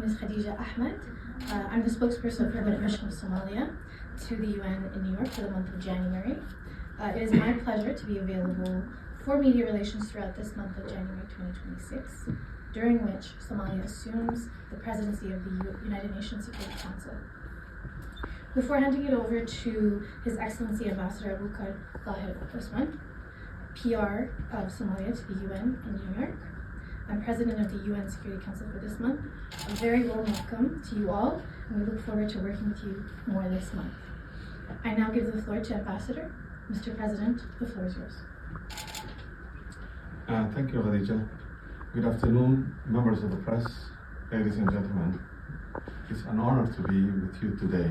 name is Khadija Ahmed. I'm the spokesperson for the Mission of Somalia to the UN in New York for the month of January. It is my pleasure to be available for media relations throughout this month of January 2026, during which Somalia assumes the presidency of the United Nations Security Council. Before handing it over to His Excellency Ambassador Abukar Dahir Osman, PR of Somalia to the UN in New York, I'm President of the UN Security Council for this month. A very warm welcome to you all, and we look forward to working with you more this month. I now give the floor to Ambassador. Mr. President, the floor is yours. Thank you, Khadija. Good afternoon, members of the press, ladies and gentlemen. It's an honor to be with you today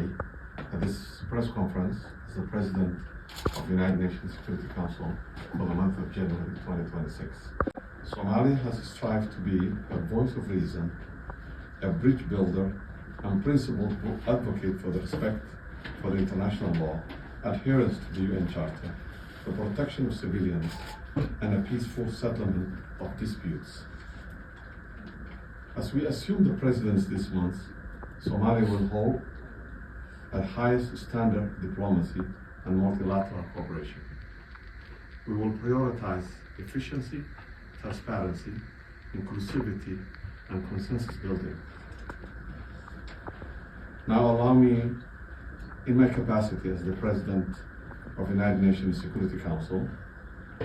at this press conference as the President of the United Nations Security Council for the month of January 2026. Somalia has strived to be a voice of reason, a bridge builder, and principled advocate for the respect for the international law, adherence to the UN Charter, the protection of civilians, and a peaceful settlement of disputes. As we assume the presidency this month, Somalia will hold at highest standard diplomacy and multilateral cooperation. We will prioritize efficiency, transparency, inclusivity, and consensus building. Now allow me, in my capacity as the President of the United Nations Security Council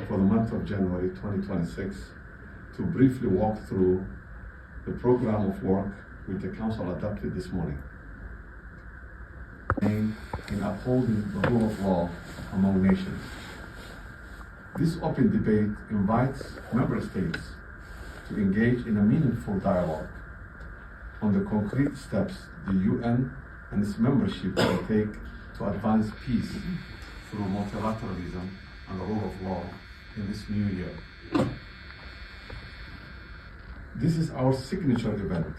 for the month of January 2026, to briefly walk through the program of work which the Council adopted this morning in upholding the rule of law among nations. This open debate invites member states to engage in a meaningful dialogue on the concrete steps the UN and its membership will take to advance peace through multilateralism and the rule of law in this new year. This is our signature event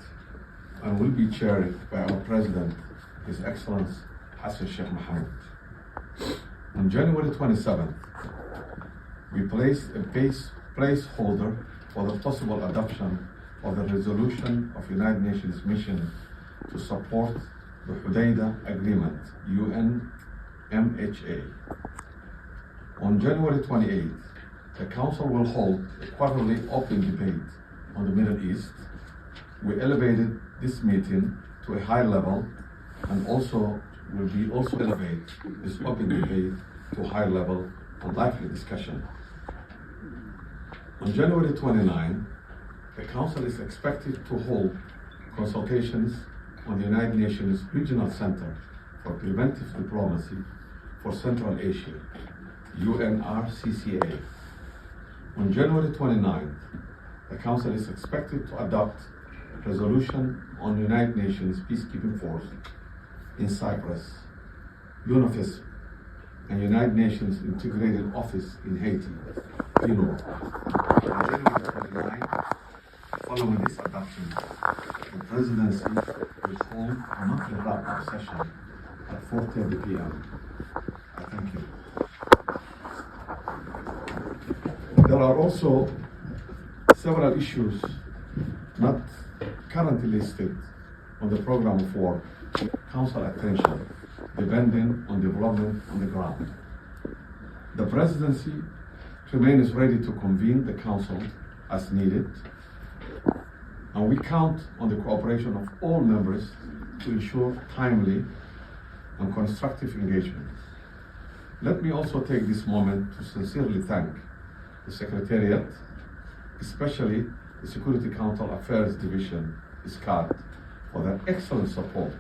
and will be chaired by our President, His Excellency Hassan Sheikh Mohammed. On January 27th, we placed a placeholder for the possible adoption of the resolution of United Nations mission to support the Hudaida Agreement, UNMHA. On January 28th, the Council will hold a quarterly open debate on the Middle East. We elevated this meeting to a high level and will elevate this open debate to a high level and lively discussion. On January 29, the Council is expected to hold consultations on the United Nations Regional Center for Preventive Diplomacy for Central Asia, UNRCCA. On January 29, the Council is expected to adopt a resolution on United Nations Peacekeeping Force in Cyprus, UNOFIS, and United Nations Integrated Office in Haiti, UNO. On January 29, following this adoption, the Presidency will hold a monthly wrap-up session at 4:30 p.m. I thank you. There are also several issues not currently listed on the program of work, Council attention, depending on development on the ground. The Presidency remains ready to convene the Council as needed, and we count on the cooperation of all members to ensure timely and constructive engagement. Let me also take this moment to sincerely thank the Secretariat, especially the Security Council Affairs Division, SCAD, for their excellent support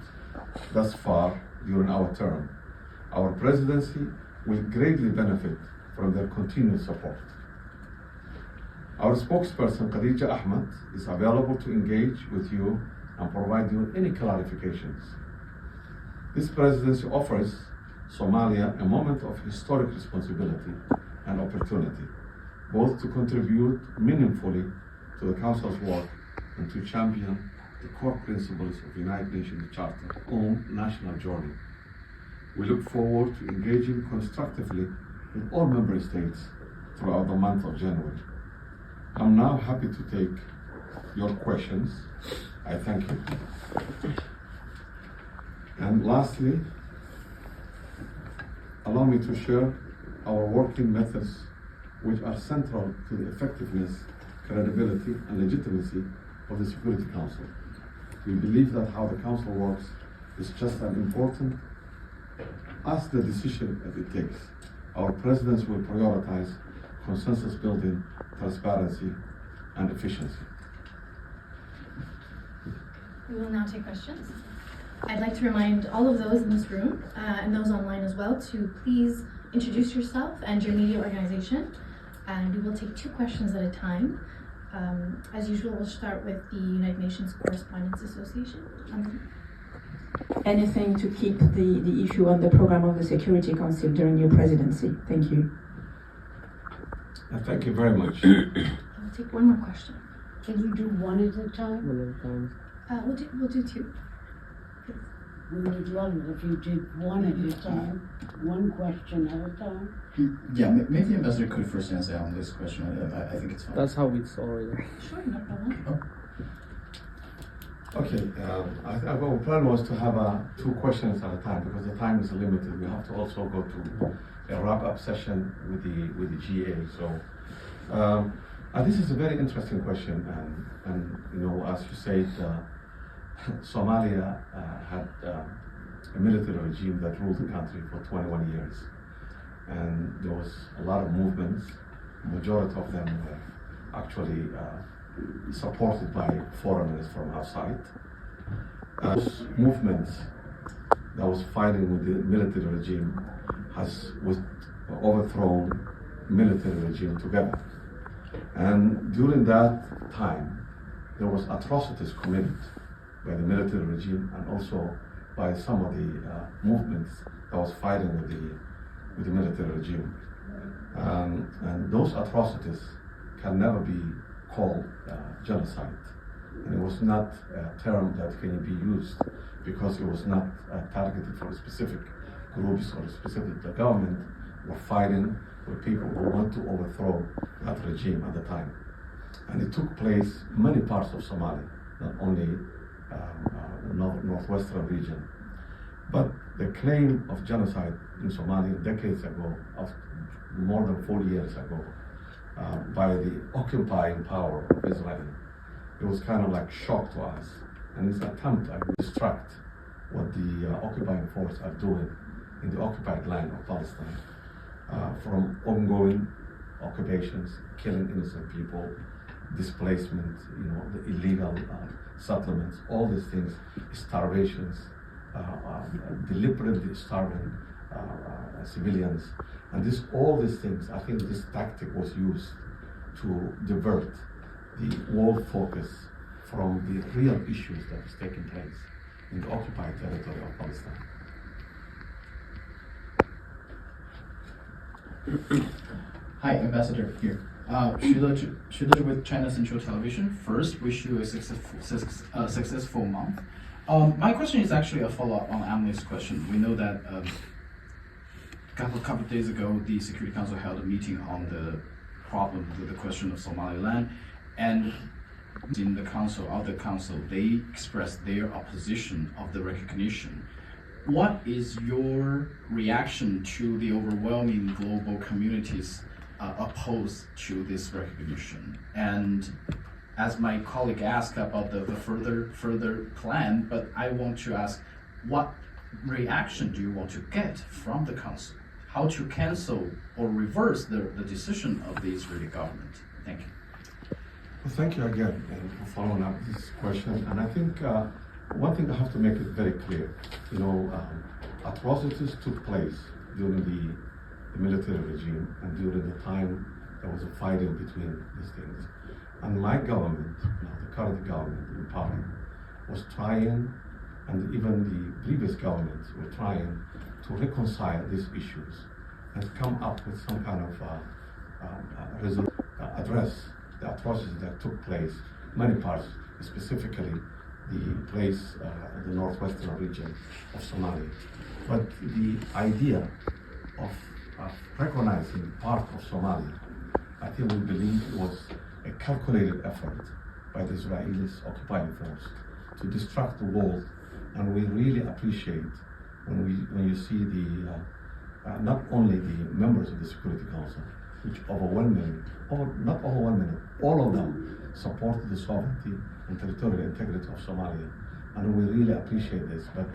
thus far during our term. Our Presidency will greatly benefit from their continued support. Our spokesperson, Khadija Ahmed, is available to engage with you and provide you with any clarifications. This Presidency offers Somalia a moment of historic responsibility and opportunity, both to contribute meaningfully to the Council's work and to champion the core principles of the United Nations Charter on national journey. We look forward to engaging constructively with all member states throughout the month of January. I'm now happy to take your questions I thank you. And lastly, allow me to share our working methods, which are central to the effectiveness, credibility, and legitimacy of the Security Council. We believe that how the Council works is just as important as the decision that it takes. Our presidents will prioritize consensus building, transparency, and efficiency. We will now take questions. I'd like to remind all of those in this room and those online as well to please introduce yourself and your media organization. And we will take 2 questions at a time. As usual, we'll start with the United Nations Correspondents Association. Anything to keep the issue on the program of the Security Council during your presidency. Thank you. Thank you very much. We'll take 1 more question. Can you do one at a time? One at a time. We'll do 2. We would love it if you did one at a time, one question at a time. Yeah, maybe the ambassador could first answer on this question. I think it's fine. That's how it's already. Sure, no problem. Okay, our plan was to have 2 questions at a time because the time is limited. We have to also go to a wrap-up session with the GA. So this is a very interesting question, and you know, as you said, Somalia had a military regime that ruled the country for 21 years, and there was a lot of movements. Majority of them were actually supported by foreigners from outside. Those movements that was fighting with the military regime has overthrown military regime together. And during that time, there was atrocities committed by the military regime and also by some of the movements that was fighting with the military regime. And those atrocities can never be called genocide. And it was not a term that can be used because it was not targeted for specific groups or specific. The government were fighting with people who want to overthrow that regime at the time. And it took place in many parts of Somalia, not only northwestern region. But the claim of genocide in Somalia decades ago, of more than 40 years ago, by the occupying power of Israel, it was kind of like shock to us. And it's an attempt to distract what the occupying force are doing in the occupied land of Palestine, from ongoing occupations, killing innocent people, displacement, you know, the illegal settlements, all these things, starvations, deliberately starving civilians, and all these things. I think this tactic was used to divert the world focus from the real issues that is taking place in the occupied territory of Palestine. Hi, Ambassador here. Shida with China Central Television. First, wish you a successful month. My question is actually a follow-up on Emily's question. We know that a couple of days ago, the Security Council held a meeting on the problem with the question of Somaliland, and in the council, they expressed their opposition of the recognition. What is your reaction to the overwhelming global community's opposed to this recognition? And as my colleague asked about the further plan, but I want to ask, what reaction do you want to get from the council? How to cancel or reverse the decision of the Israeli government? Thank you. Well, thank you again for following up this question. And I think one thing I have to make it very clear, you know, atrocities took place during the military regime and during the time there was a fighting between these things. And my government, the current government in power, was trying, and even the previous governments were trying to reconcile these issues and come up with some kind of address the atrocities that took place in many parts, specifically the place in the northwestern region of Somalia. But the idea of recognizing part of Somalia, I think we believe it was a calculated effort by the Israelis occupying force to distract the world, and we really appreciate when you see the not only the members of the Security Council, which overwhelmingly, or not overwhelmingly, all of them supported the sovereignty and territorial integrity of Somalia, and we really appreciate this. But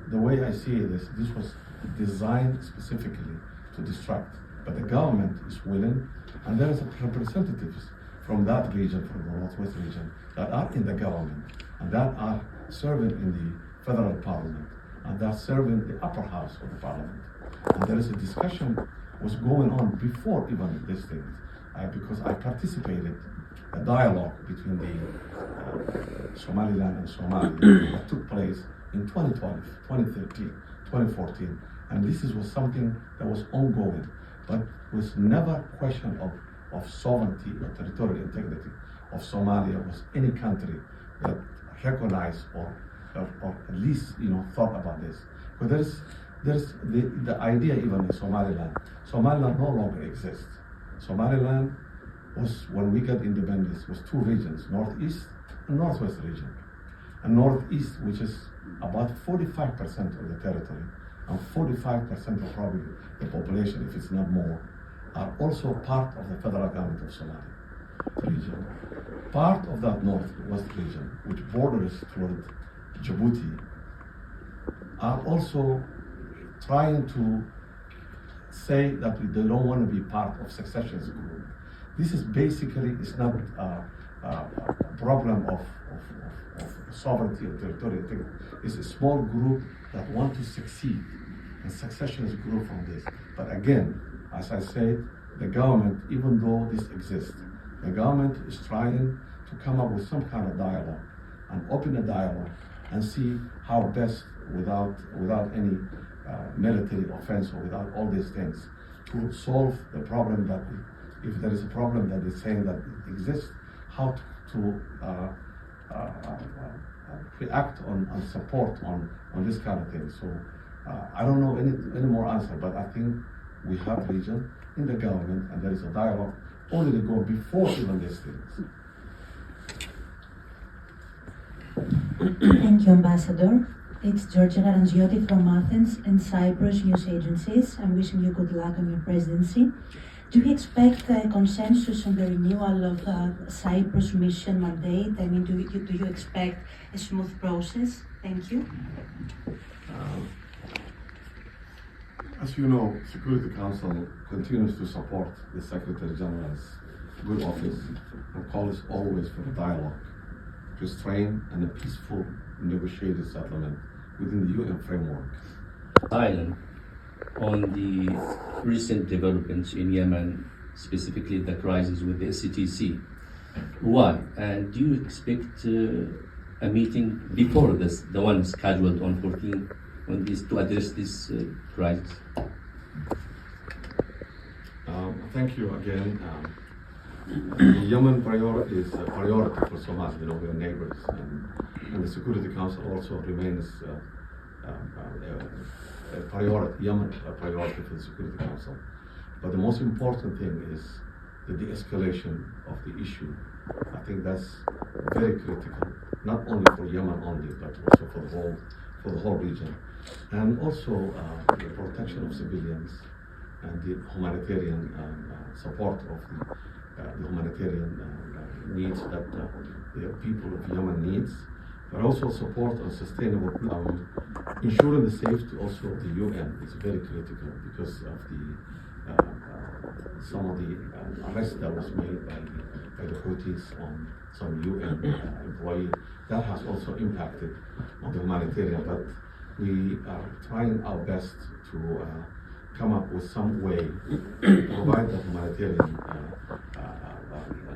the way I see it is, this was designed specifically to distract. But the government is willing, and there is representatives from that region, from the Northwest region, that are in the government, and that are serving in the federal parliament, and that are serving the upper house of the parliament. And there is a discussion was going on before even this thing, because I participated a dialogue between the Somaliland and Somalia that took place in 2012, 2013, 2014, and this was something that was ongoing, but was never question of sovereignty or territorial integrity of Somalia was any country that recognized or at least thought about this. But there's the idea even in Somaliland. Somaliland no longer exists. Somaliland was, when we got independence, was two regions, Northeast and Northwest region. And Northeast, which is about 45% of the territory, and 45% of probably the population, if it's not more, are also part of the federal government of Somalia region. Part of that Northwest region, which borders toward Djibouti, are also trying to say that they don't want to be part of secessionist group. This is basically, it's not a problem of sovereignty or territorial integrity. It's a small group that want to succeed, and secessionist group from this. But again, as I said, the government, even though this exists, the government is trying to come up with some kind of dialogue and open a dialogue and see how best, without any military offense or without all these things, to solve the problem that, if there is a problem that is saying that it exists, how to react and support on this kind of thing. So I don't know any more answer, but I think we have region in the government, and there is a dialogue already go before even these things. Thank you, Ambassador. It's Georgia Garangiotti from Athens and Cyprus news agencies. I'm wishing you good luck on your presidency. Do you expect a consensus on the renewal of Cyprus mission mandate? I mean, do you expect a smooth process? Thank you. As you know, Security Council continues to support the Secretary General's good office and calls always for a dialogue, restraint, and a peaceful negotiated settlement within the UN framework. Island on the recent developments in Yemen, specifically the crisis with the SCTC. Why? And do you expect a meeting before this, the one scheduled on 14, on this, to address this crisis? Thank you again. The Yemen priority is a priority for Somalia. You know, we are neighbors, and the Security Council also remains a priority. Yemen a priority for the Security Council. But the most important thing is the de-escalation of the issue. I think that's very critical, not only for Yemen only, but also for the whole region, and also the protection of civilians and the humanitarian support of the humanitarian needs that the people of Yemen needs, but also support on sustainable ensuring the safety also of the UN is very critical because of the some of the arrests that was made by the Houthis on some UN employee. That has also impacted on the humanitarian, but we are trying our best to come up with some way to provide the humanitarian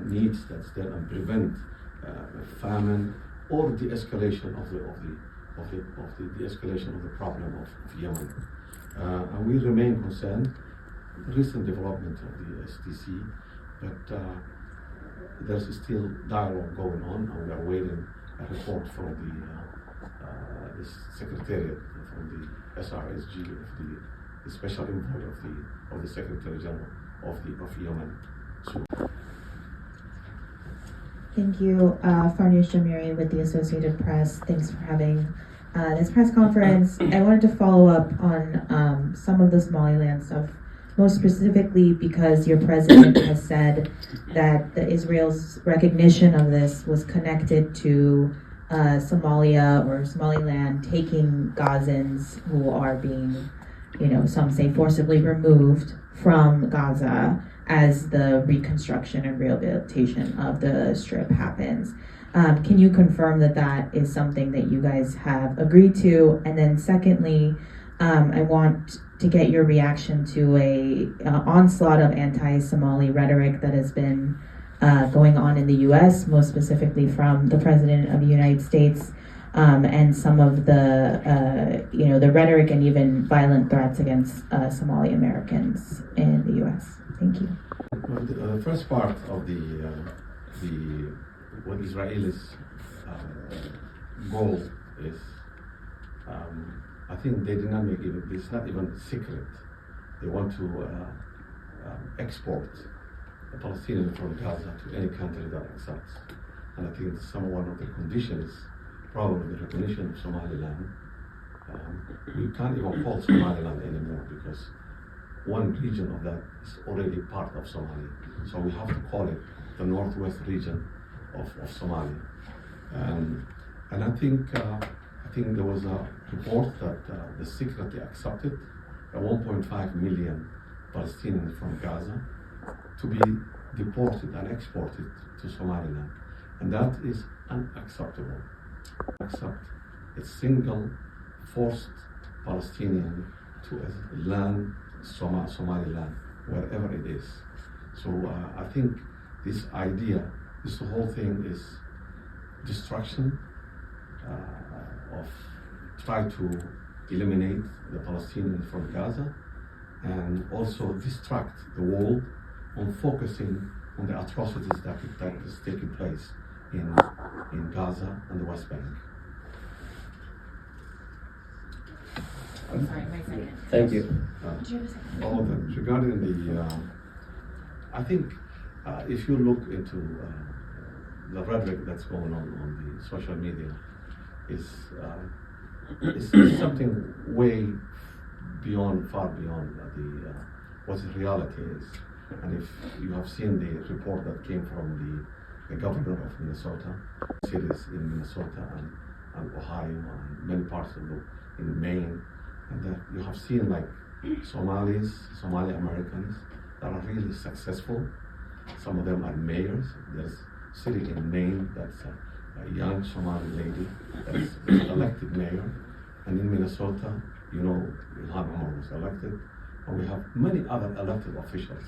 needs that's there and prevent famine or the escalation of the escalation of the problem of Yemen. And we remain concerned. Recent development of the STC, but there's still dialogue going on, and we are waiting a report from the Secretariat, from the SRSG, of the Special Envoy of the Secretary General of Yemen. So, Thank you, Farnoosh Jamiri with the Associated Press. Thanks for having this press conference. I wanted to follow up on some of the Somaliland stuff, most specifically because your president has said that Israel's recognition of this was connected to Somalia or Somaliland taking Gazans who are being, some say forcibly removed from Gaza as the reconstruction and rehabilitation of the Strip happens. Can you confirm that that is something that you guys have agreed to? And then secondly, I want to get your reaction to a onslaught of anti-Somali rhetoric that has been going on in the U.S., most specifically from the President of the United States, and some of the rhetoric and even violent threats against Somali Americans in the U.S. Thank you. The first part of what Israelis' goal is, I think they did not make it. It's not even secret. They want to export the Palestinians from Gaza to any country that accepts. And I think one of the conditions, probably the recognition of Somaliland. We can't even call Somaliland anymore because one region of that is already part of Somalia. So we have to call it the northwest region of Somalia. And I think there was a report that the secretly accepted 1.5 million Palestinians from Gaza to be deported and exported to Somaliland. And that is unacceptable. Accept a single forced Palestinian to a land, Somaliland, wherever it is. So I think this idea, this whole thing is destruction of try to eliminate the Palestinians from Gaza and also distract the world on focusing on the atrocities that is taking place in Gaza and the West Bank. Sorry, my second. Thank you. Do you have a second? All of them. Regarding the, I think if you look into the rhetoric that's going on the social media, it's something way far beyond what the reality is. And if you have seen the report that came from the governor of Minnesota, cities in Minnesota and Ohio and many parts of in Maine, and you have seen like Somali Americans that are really successful. Some of them are mayors. There's a city in Maine that's a young Somali lady that's elected mayor. And in Minnesota, Ilhan Omar was elected. And we have many other elected officials.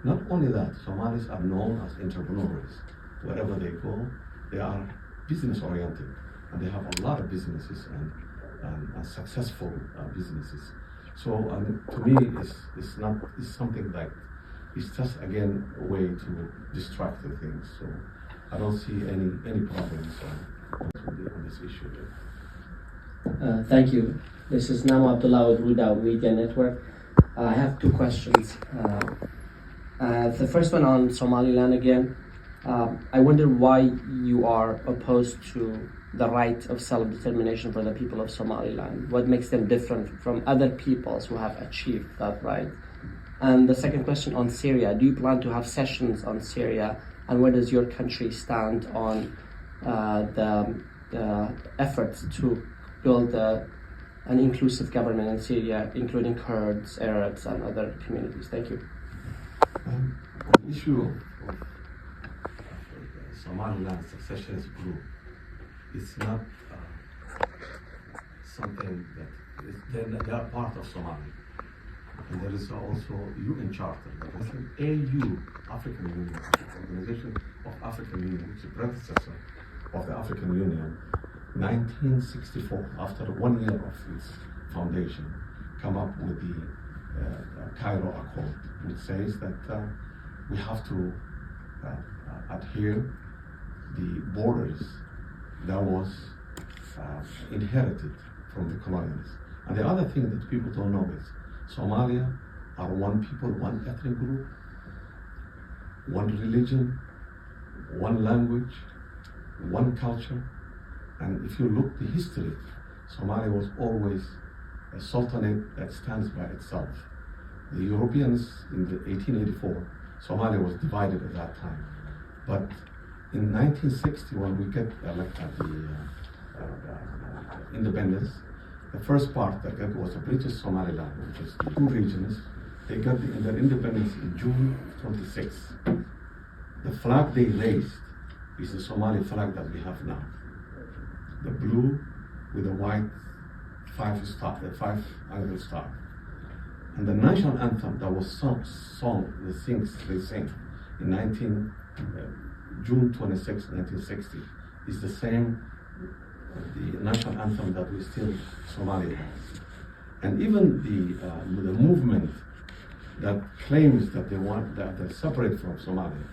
Not only that, Somalis are known as entrepreneurs. Wherever they go, they are business oriented. And they have a lot of businesses and successful businesses. So to me, it's something like, it's just again a way to distract the things. So I don't see any problems on this issue. Thank you. This is Nama Abdullah with Ruda Media Network. I have two questions. The first one on Somaliland again. I wonder why you are opposed to the right of self-determination for the people of Somaliland. What makes them different from other peoples who have achieved that right? And the second question on Syria. Do you plan to have sessions on Syria? And where does your country stand on the efforts to build an inclusive government in Syria, including Kurds, Arabs, and other communities? Thank you. The issue of Somaliland secessionist group is not something that they are part of Somalia. And there is also UN Charter, there is an AU, African Union, Organization of African Union, which is a predecessor of the African Union, 1964, after 1 year of its foundation, come up with the Cairo Accord, which says that we have to adhere the borders that was inherited from the colonials. And the other thing that people don't know is Somalia are one people, one ethnic group, one religion, one language, one culture. And if you look the history, Somalia was always a sultanate that stands by itself. The Europeans in the 1884, Somalia was divided at that time. But in 1960, when we get the independence, the first part that got was the British Somaliland, which is the two regions. They got their independence in June 26. The flag they raised is the Somali flag that we have now. The blue with the white five-angle star. And the national anthem that was they sing in June 26, 1960, is the same, the national anthem that we still Somalia has. And even the movement that claims that they're separate from Somalia,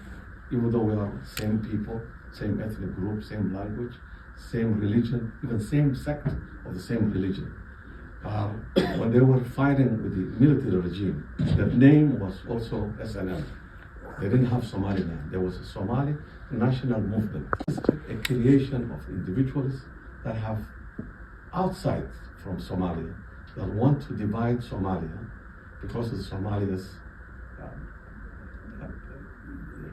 even though we are same people, same ethnic group, same language, same religion, even same sect of the same religion. When they were fighting with the military regime, the name was also SNM. They didn't have Somaliland. There was a Somali national movement. It's a creation of individuals that have outside from Somalia that want to divide Somalia because of Somalia's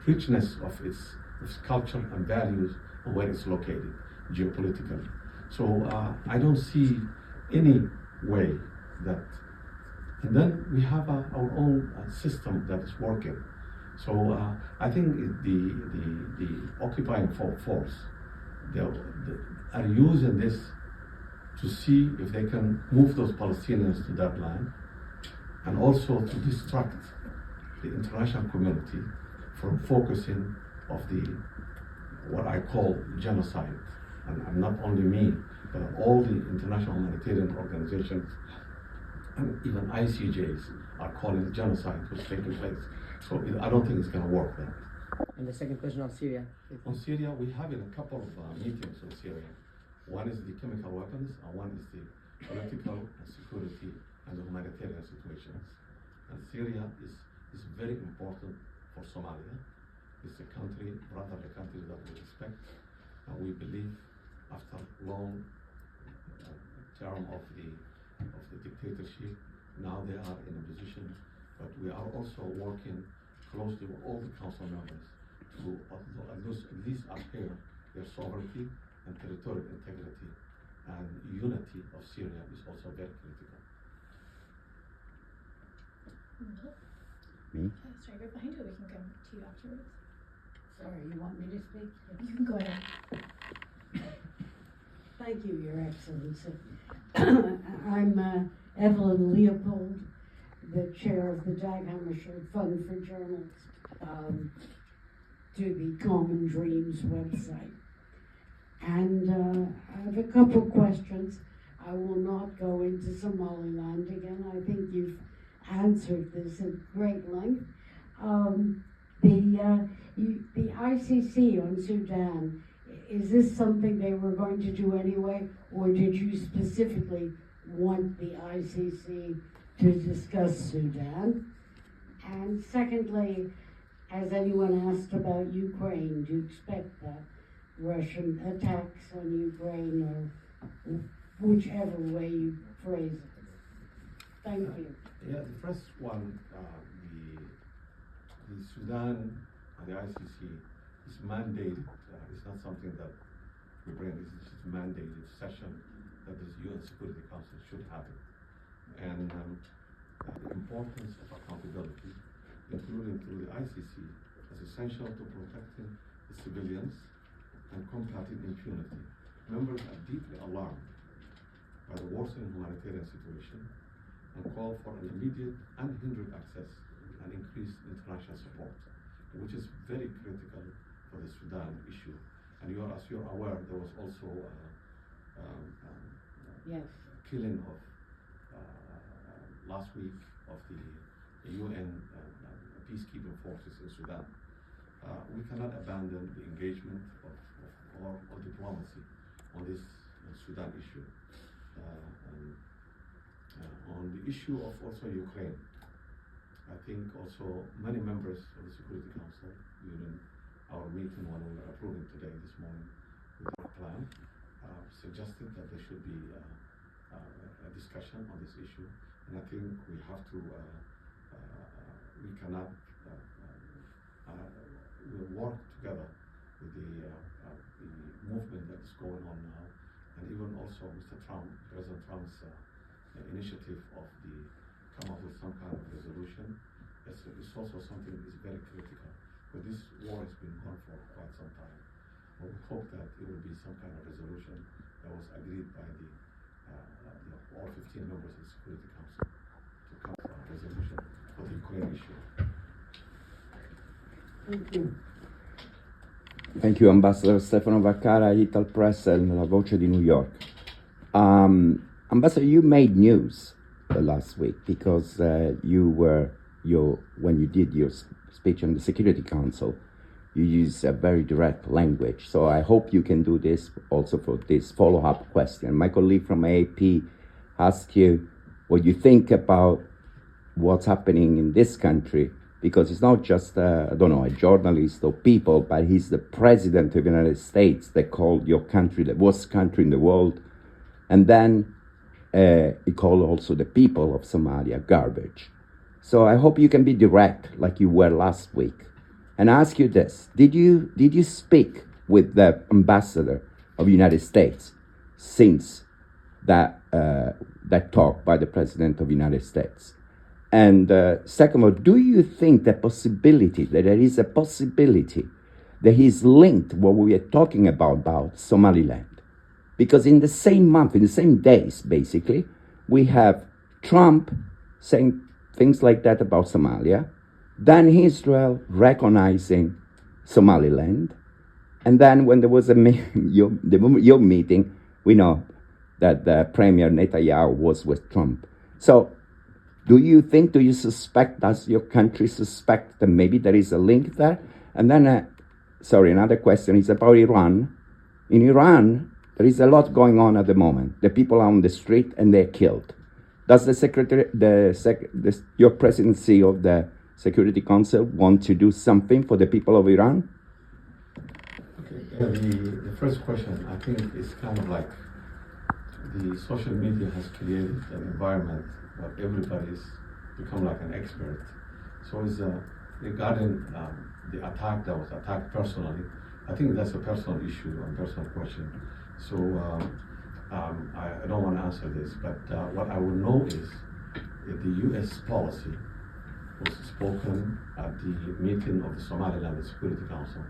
richness of its culture and values and where it's located geopolitically. So I don't see any way that, and then we have our own system that is working. So I think the occupying force, they are using this to see if they can move those Palestinians to that land, and also to distract the international community from focusing of what I call genocide. And not only me, but all the international humanitarian organizations and even ICJs are calling it genocide was taking place. So I don't think it's going to work there. And the second question on Syria. On Syria, we have a couple of meetings on Syria. One is the chemical weapons, and one is the political and security and the humanitarian situations. And Syria is very important for Somalia. It's a country, brotherly country that we respect, and we believe after long term of the dictatorship, now they are in a position, but we are also working closely with all the council members to at least uphold their sovereignty and territorial integrity, and unity of Syria is also very critical. Me? Sorry, right behind you, we can come to you afterwards. Sorry, you want me to speak? You can go ahead. Thank you, Your Excellency. I'm Evelyn Leopold, the chair of the Dag Hammarskjöld Fund for Journalists, to the Common Dreams website. And I have a couple questions. I will not go into Somaliland again. I think you've answered this at great length. The ICC on Sudan, is this something they were going to do anyway, or did you specifically want the ICC to discuss Sudan? And secondly, has anyone asked about Ukraine? Do you expect that Russian attacks on Ukraine, or whichever way you phrase it? Thank you. Yeah, the first one, the Sudan and the ICC is mandated. It's not something that we bring. It's just a mandated session that the UN Security Council should have it. And the importance of accountability, including through the ICC, is essential to protecting the civilians and combating impunity. Members are deeply alarmed by the worsening humanitarian situation and call for an immediate, unhindered access and increased international support, which is very critical for the Sudan issue. And as you're aware, there was also Yes. killing of last week of the UN peacekeeping forces in Sudan. We cannot abandon the engagement of diplomacy on this Sudan issue. On the issue of also Ukraine, I think also many members of the Security Council, even our meeting when we were approving today, this morning, with our plan, suggested that there should be a discussion on this issue. And I think we have to, we cannot, we'll work together with the movement that is going on now, and even also Mr. Trump, President Trump's initiative of the come up with some kind of resolution. It's also something that is very critical. But this war has been going for quite some time. But we hope that it will be some kind of resolution that was agreed by the all 15 members of the Security Council to come to a resolution for the Ukraine issue. Thank you. Thank you, Ambassador Stefano Vaccaro, Ital Press, and La Voce di New York. Ambassador, you made news last week because when you did your speech on the Security Council, you used a very direct language. So I hope you can do this also for this follow-up question. My colleague from AAP asked you what you think about what's happening in this country, because it's not just, a journalist or people, but he's the President of the United States that called your country the worst country in the world. And then he called also the people of Somalia garbage. So I hope you can be direct like you were last week. And I ask you this, did you speak with the Ambassador of the United States since that talk by the President of the United States? And second of all, do you think that there is a possibility that he's linked what we are talking about Somaliland? Because in the same month, in the same days, basically, we have Trump saying things like that about Somalia, then Israel recognizing Somaliland, and then when there was your meeting, we know that the Premier Netanyahu was with Trump. So do you suspect, does your country suspect that maybe there is a link there? And then, another question is about Iran. In Iran, there is a lot going on at the moment. The people are on the street and they're killed. Does your presidency of the Security Council want to do something for the people of Iran? Okay, the first question, I think, is kind of like the social media has created an environment where everybody's become like an expert. So it's regarding the attack that was attacked personally, I think that's a personal issue and personal question. So I don't want to answer this, but what I will know is that the U.S. policy was spoken at the meeting of the Somaliland and Security Council.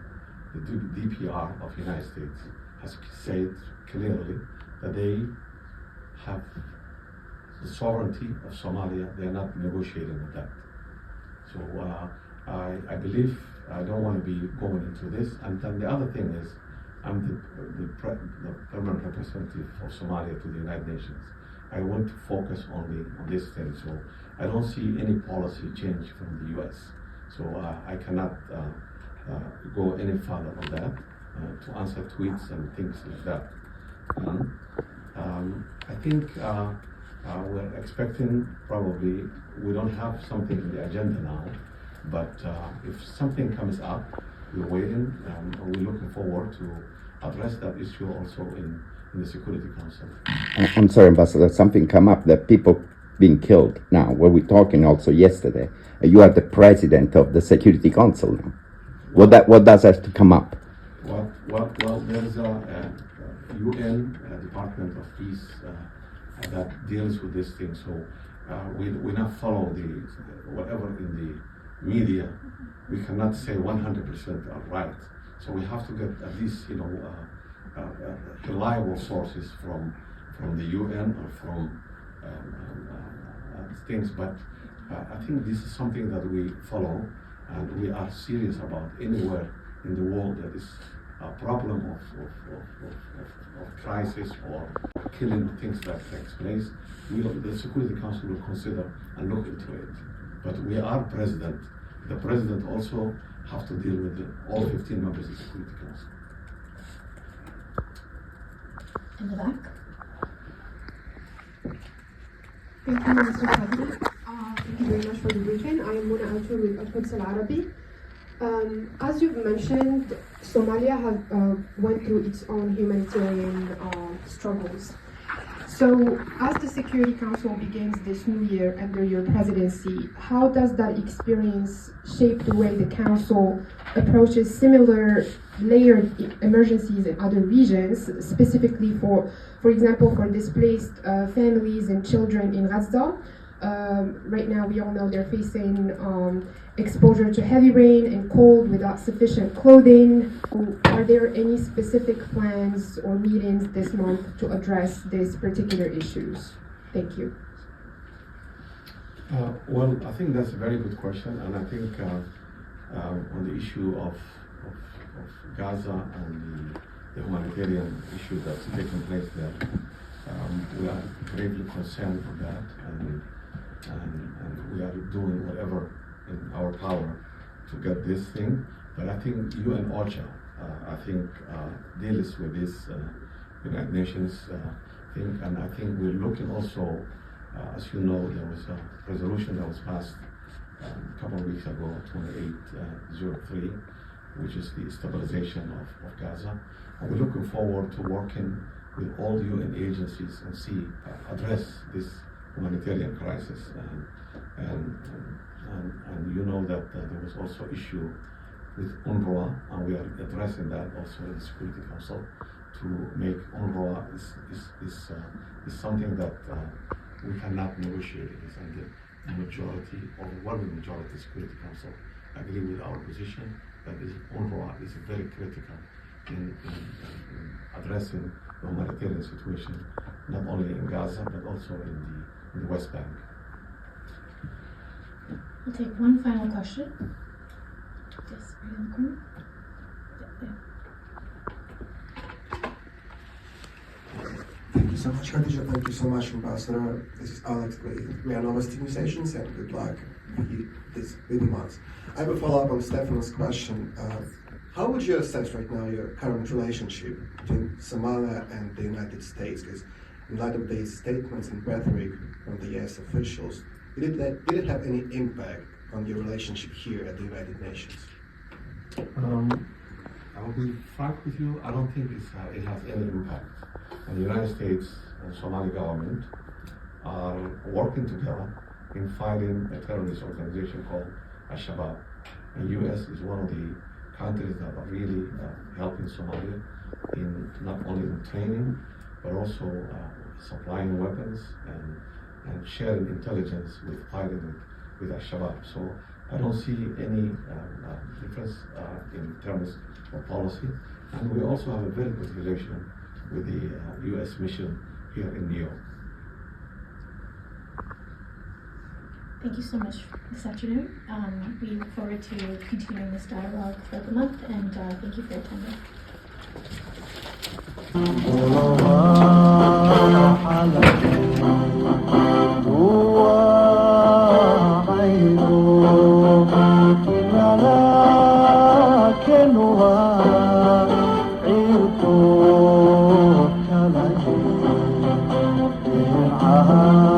The DPR of the United States has said clearly that they have the sovereignty of Somalia. They are not negotiating with that. So I believe I don't want to be going into this. And then the other thing is, I'm the permanent representative of Somalia to the United Nations. I want to focus only on this thing. So I don't see any policy change from the U.S. So I cannot go any further on that to answer tweets and things like that. I think we're expecting, probably, we don't have something in the agenda now, but if something comes up, we're waiting and we're looking forward to address that issue also in the Security Council. I'm sorry, Ambassador, something come up that people being killed now. We were talking also yesterday. You are the President of the Security Council now. What does have to come up? Well, there's a UN Department of Peace that deals with this thing. So we not follow whatever in the media. We cannot say 100% are right. So we have to get at least reliable sources from the UN or from things. But I think this is something that we follow, and we are serious about. Anywhere in the world that is a problem of crisis or killing, things that takes place, the Security Council will consider and look into it. But we are president. The president also have to deal with all 15 members of the Security Council. In the back. Thank you, Mr. President. Thank you very much for the briefing. I am Muna Altour with Al-Quds Al-Arabi. As you've mentioned, Somalia went through its own humanitarian struggles. So, as the Security Council begins this new year under your presidency, how does that experience shape the way the Council approaches similar layered emergencies in other regions, specifically for example, for displaced families and children in Gaza? Right now, we all know they're facing exposure to heavy rain and cold without sufficient clothing. Are there any specific plans or meetings this month to address these particular issues? Thank you. Well, I think that's a very good question, and I think on the issue of Gaza and the humanitarian issue that's taking place there, we are gravely concerned with that, and we are doing whatever in our power to get this thing. But I think UN OCHA, deals with this United Nations thing, and I think we're looking also, as you know, there was a resolution that was passed a couple of weeks ago, 2803, which is the stabilization of Gaza. And we're looking forward to working with all the UN agencies and address this humanitarian crisis. And you know that there was also issue with UNRWA, and we are addressing that also in the Security Council to make UNRWA is something that we cannot negotiate against, and the overwhelming majority of the Security Council agree with our position that UNRWA is very critical in addressing the humanitarian situation, not only in Gaza but also in the West Bank. We'll take one final question. Yes, right in the corner. Thank you so much, Khadija. Thank you so much, Ambassador. This is Alex with Real Novosti News Stations, and good luck this month. I have a follow-up on Stephanos' question. How would you assess right now your current relationship between Somalia and the United States? Because in light of these statements and rhetoric from the US officials, did it have any impact on your relationship here at the United Nations? I'll be frank with you, I don't think it has any impact. And the United States and Somali government are working together in fighting a terrorist organization called Al-Shabaab. And the US is one of the countries that are really helping Somalia in not only in training, but also supplying weapons and sharing intelligence with fighting with Al-Shabaab. So I don't see any difference in terms of policy. And we also have a very good relation with the US mission here in New York. Thank you so much this afternoon. We look forward to continuing this dialogue throughout the month, and thank you for attending. Ah